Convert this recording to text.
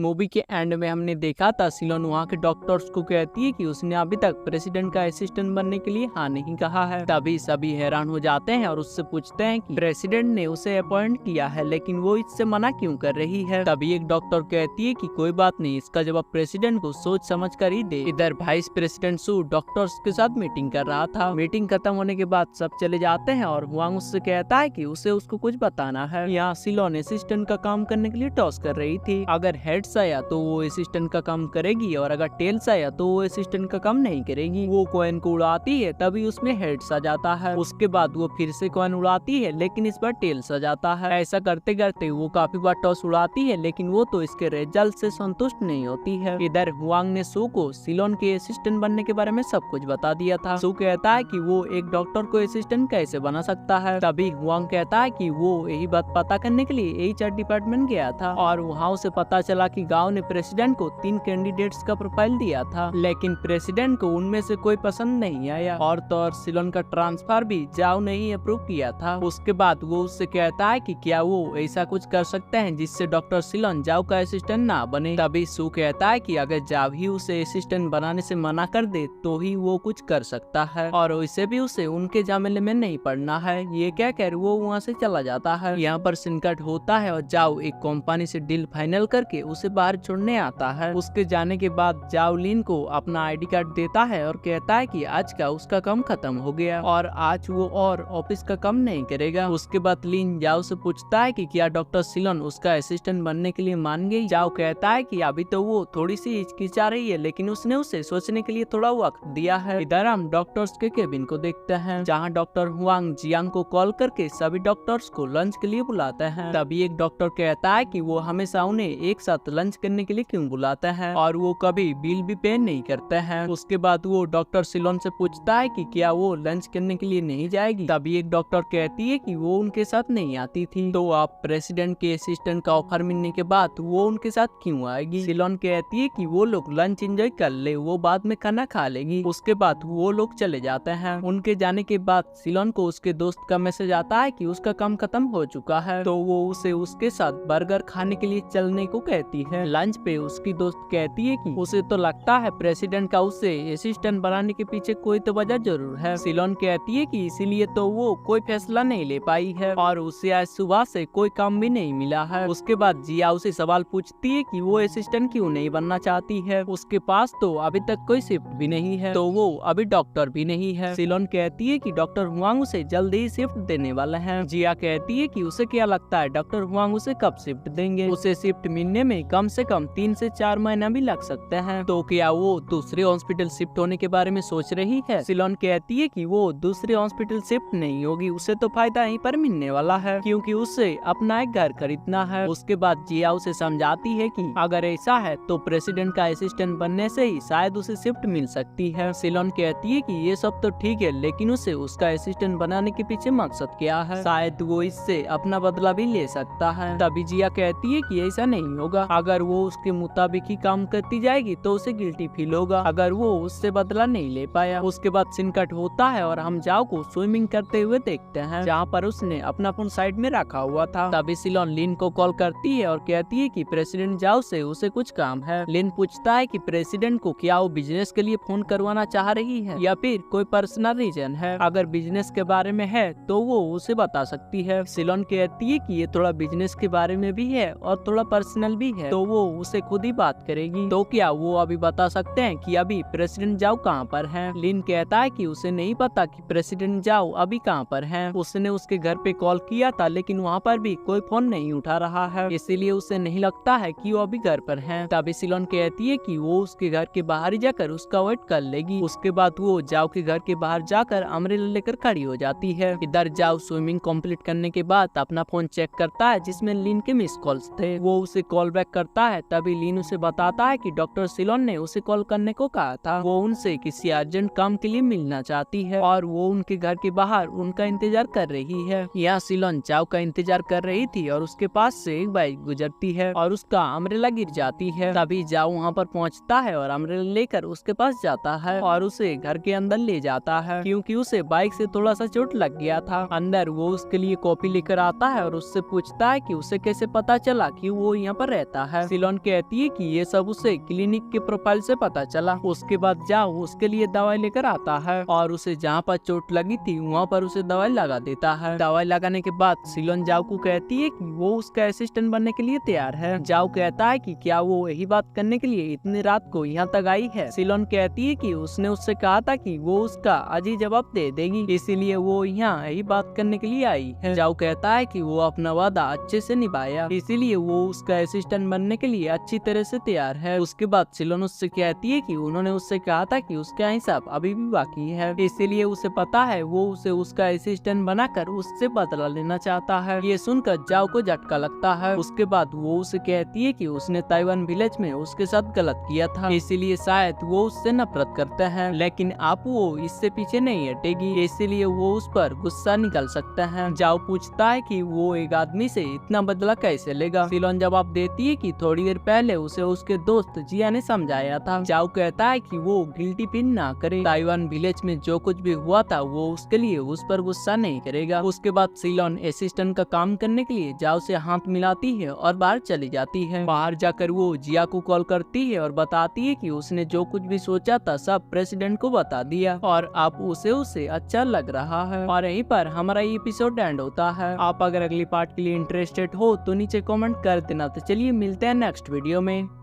Movie के and में हमने देखा था सिलोन वहाँ के डॉक्टर्स को कहती है कि उसने अभी तक प्रेसिडेंट का असिस्टेंट बनने के लिए हाँ नहीं कहा है। तभी सभी हैरान हो जाते हैं और उससे पूछते हैं कि प्रेसिडेंट ने उसे अपॉइंट किया है लेकिन वो इससे मना क्यों कर रही है। तभी एक डॉक्टर कहती है कि कोई बात नहीं, इसका जवाब प्रेसिडेंट को सोच समझ कर ही दे। इधर वाइस प्रेसिडेंट सू डॉक्टर्स के साथ मीटिंग कर रहा था। मीटिंग खत्म होने के बाद सब चले जाते हैं और हुआंग उससे कहता है कि उसे उसको कुछ बताना है। यहाँ सिलोन असिस्टेंट का काम करने के लिए टॉस कर रही थी। अगर हेड्स आया तो वो असिस्टेंट का काम करेगी और अगर टेल्स आया तो वो असिस्टेंट का काम नहीं करेगी। वो कॉइन को उड़ाती है, तभी उसमें हेड्स आ जाता है। उसके बाद वो फिर से कॉइन उड़ाती है लेकिन इस बार टेल्स आ जाता है। ऐसा करते करते वो काफी बार टॉस उड़ाती है लेकिन वो तो इसके रिजल्ट से संतुष्ट नहीं होती है। इधर हुआंग ने सू को सिलोन के असिस्टेंट बनने के बारे में सब कुछ बता दिया था। सू कहता है कि वो एक डॉक्टर को असिस्टेंट कैसे बना सकता है। तभी हुआंग कहता है कि वो यही बात पता करने के लिए HR डिपार्टमेंट गया था और वहाँ उसे पता चला कि गांव ने प्रेसिडेंट को 3 कैंडिडेट्स का प्रोफाइल दिया था लेकिन प्रेसिडेंट को उनमें से कोई पसंद नहीं आया और तो और सिलोन का ट्रांसफर भी जाओ ने ही अप्रूव किया था। उसके बाद वो उससे कहता है कि क्या वो ऐसा कुछ कर सकते हैं जिससे डॉक्टर सिलोन जाओ का असिस्टेंट ना बने। तभी सू कहता है कि अगर जाओ ही उसे असिस्टेंट बनाने से मना कर दे तो ही वो कुछ कर सकता है और वैसे भी उसे उनके झमेले में नहीं पड़ना है। ये क्या कर वो वहाँ से चला जाता है। यहाँ पर संकट होता है और जाओ एक कंपनी से डील फाइनल करके उसे बाहर छोड़ने आता है। उसके जाने के बाद जाओ लिन को अपना ID कार्ड देता है और कहता है कि आज का उसका काम खत्म हो गया और आज वो और ऑफिस का काम नहीं करेगा। उसके बाद लिन जाओ से पूछता है कि क्या डॉक्टर सिलोन उसका असिस्टेंट बनने के लिए मान गई। जाओ कहता है कि अभी तो वो थोड़ी सी हिचकिचा रही है लेकिन उसने उसे सोचने के लिए थोड़ा वक्त दिया है। इधर हम डॉक्टर्स के केबिन को देखते हैं जहाँ डॉक्टर हुआंग जियांग को कॉल करके सभी डॉक्टर्स को लंच के लिए बुलाते हैं। तभी एक डॉक्टर कहता है कि वो हमेशा उन्हें एक साथ लंच करने के लिए क्यों बुलाते हैं और वो कभी बिल भी पे नहीं करते हैं। उसके बाद वो डॉक्टर सिलोन से पूछता है कि क्या वो लंच करने के लिए नहीं जाएगी। तभी एक डॉक्टर कहती है कि वो उनके साथ नहीं आती थी तो आप प्रेसिडेंट के असिस्टेंट का ऑफर मिलने के बाद वो उनके साथ क्यों आएगी। सिलोन कहती है कि वो लोग लंच एंजॉय कर ले, वो बाद में खाना खा लेगी। उसके बाद वो लोग चले जाते हैं। उनके जाने के बाद सिलोन को उसके दोस्त का मैसेज आता है कि उसका काम खत्म हो चुका है तो वो उसे उसके साथ बर्गर खाने के लिए चलने को कहती है। लंच पे उसकी दोस्त कहती है कि उसे तो लगता है प्रेसिडेंट का उसे असिस्टेंट बनाने के पीछे कोई तो वजह जरूर है। सिलोन कहती है कि इसीलिए तो वो कोई फैसला नहीं ले पाई है और उसे आज सुबह से कोई काम भी नहीं मिला है। उसके बाद जिया उसे सवाल पूछती है कि वो असिस्टेंट क्यों नहीं बनना चाहती है। उसके पास तो अभी तक कोई शिफ्ट भी नहीं है तो वो अभी डॉक्टर भी नहीं है। सिलोन कहती है कि डॉक्टर हुआंग उसे जल्दी ही शिफ्ट देने वाला है। जिया कहती है कि उसे क्या लगता है डॉक्टर हुआंग उसे कब शिफ्ट देंगे। उसे शिफ्ट मिलने में कम से कम 3 से 4 महीना भी लग सकते हैं तो क्या वो दूसरे हॉस्पिटल शिफ्ट होने के बारे में सोच रही है। सिलोन कहती है कि वो दूसरे हॉस्पिटल शिफ्ट नहीं होगी, उसे तो फायदा यहीं पर मिलने वाला है क्योंकि उसे अपना एक घर खरीदना है। उसके बाद जिया उसे समझाती है कि अगर ऐसा है तो प्रेसिडेंट का असिस्टेंट बनने से ही शायद उसे शिफ्ट मिल सकती है। सिलोन कहती है कि ये सब तो ठीक है लेकिन उसे उसका असिस्टेंट बनाने के पीछे मकसद क्या है, शायद वो इससे अपना बदला भी ले सकता है। तभी जिया कहती है कि ऐसा नहीं होगा, अगर वो उसके मुताबिक ही काम करती जाएगी तो उसे गिल्टी फील होगा अगर वो उससे बदला नहीं ले पाया। उसके बाद सिनकट होता है और हम जाओ को स्विमिंग करते हुए देखते हैं जहाँ पर उसने अपना फोन साइड में रखा हुआ था। तभी सिलोन लिन को कॉल करती है और कहती है कि प्रेसिडेंट जाओ से उसे कुछ काम है। लिन पूछता है कि प्रेसिडेंट को क्या वो बिजनेस के लिए फोन करवाना चाह रही है या फिर कोई पर्सनल रीजन है। अगर बिजनेस के बारे में है तो वो उसे बता सकती है। सिलोन कहती है कि ये थोड़ा बिजनेस के बारे में भी है और थोड़ा पर्सनल भी है तो वो उसे खुद ही बात करेगी। तो क्या वो अभी बता सकते हैं कि अभी प्रेसिडेंट जाओ कहाँ पर है। लिन कहता है कि उसे नहीं पता कि प्रेसिडेंट जाओ अभी कहाँ पर है। उसने उसके घर पे कॉल किया था लेकिन वहाँ पर भी कोई फोन नहीं उठा रहा है, इसीलिए उसे नहीं लगता है कि वो अभी घर पर है। तभी सिलोन कहती है कि वो उसके घर के बाहर ही जाकर उसका वेट कर लेगी। उसके बाद वो जाओ के घर के बाहर जाकर अम्ब्रेला लेकर खड़ी हो जाती है। इधर जाओ स्विमिंग कंप्लीट करने के बाद अपना फोन चेक करता है जिसमें लिन के मिस कॉल्स थे। वो उसे कॉल बैक करता है। तभी लिन उसे बताता है कि डॉक्टर सिलोन ने उसे कॉल करने को कहा था, वो उनसे किसी अर्जेंट काम के लिए मिलना चाहती है और वो उनके घर के बाहर उनका इंतजार कर रही है। यहाँ सिलोन जाओ का इंतजार कर रही थी और उसके पास से एक बाइक गुजरती है और उसका अम्ब्रेला गिर जाती है। तभी जाओ वहाँ पर पहुँचता है और अम्ब्रेला लेकर उसके पास जाता है और उसे घर के अंदर ले जाता है क्योंकि उसे बाइक से थोड़ा सा चोट लग गया था। अंदर वो उसके लिए कॉफी लेकर आता है और उससे पूछता है कि उसे कैसे पता चला कि वो यहाँ पर रहता है। सिलोन कहती है कि ये सब उसे क्लिनिक के प्रोफाइल से पता चला। उसके बाद जाओ उसके लिए दवाई लेकर आता है और उसे जहाँ पर चोट लगी थी वहाँ पर उसे दवाई लगा देता है। दवाई लगाने के बाद सिलोन जाओ को कहती है कि वो उसका असिस्टेंट बनने के लिए तैयार है। जाओ कहता है कि क्या वो यही बात करने के लिए इतनी रात को यहाँ तक आई है। सिलोन कहती है कि उसने उससे कहा था कि वो उसका आज ही जवाब दे देगी, इसीलिए वो यहाँ यही बात करने के लिए आई है। जाओ कहता है कि वो अपना वादा अच्छे से निभाया, इसीलिए वो उसका असिस्टेंट बनने के लिए अच्छी तरह से तैयार है। उसके बाद सिलोन उससे कहती है कि उन्होंने उससे कहा था कि उसका हिसाब अभी भी बाकी है, इसीलिए उसे पता है वो उसे उसका असिस्टेंट बनाकर उससे बदला लेना चाहता है। ये सुनकर जाओ को झटका लगता है। उसके बाद वो उसे कहती है कि उसने ताइवान विलेज में उसके साथ गलत किया था, इसीलिए शायद वो उससे नफरत करते हैं, लेकिन अब वो इससे पीछे नहीं हटेगी, इसीलिए वो उस पर गुस्सा निकाल सकता है। जाओ पूछता है कि वो एक आदमी से इतना बदला कैसे लेगा। सिलोन जवाब देती है कि थोड़ी देर पहले उसे उसके दोस्त जिया ने समझाया था। जाओ कहता है कि वो गिल्टी फील ना करे, ताइवान विलेज में जो कुछ भी हुआ था वो उसके लिए उस पर गुस्सा नहीं करेगा। उसके बाद सिलोन असिस्टेंट का काम करने के लिए जाओ से हाथ मिलाती है और बाहर चली जाती है। बाहर जाकर वो जिया को कॉल करती है और बताती है कि उसने जो कुछ भी सोचा था सब प्रेसिडेंट को बता दिया और अब उसे अच्छा लग रहा है। और यहीं पर हमारा ये एपिसोड एंड होता है। आप अगर अगली पार्ट के लिए इंटरेस्टेड हो तो नीचे कमेंट कर देना। तो चलिए मिलते हैं नेक्स्ट वीडियो में।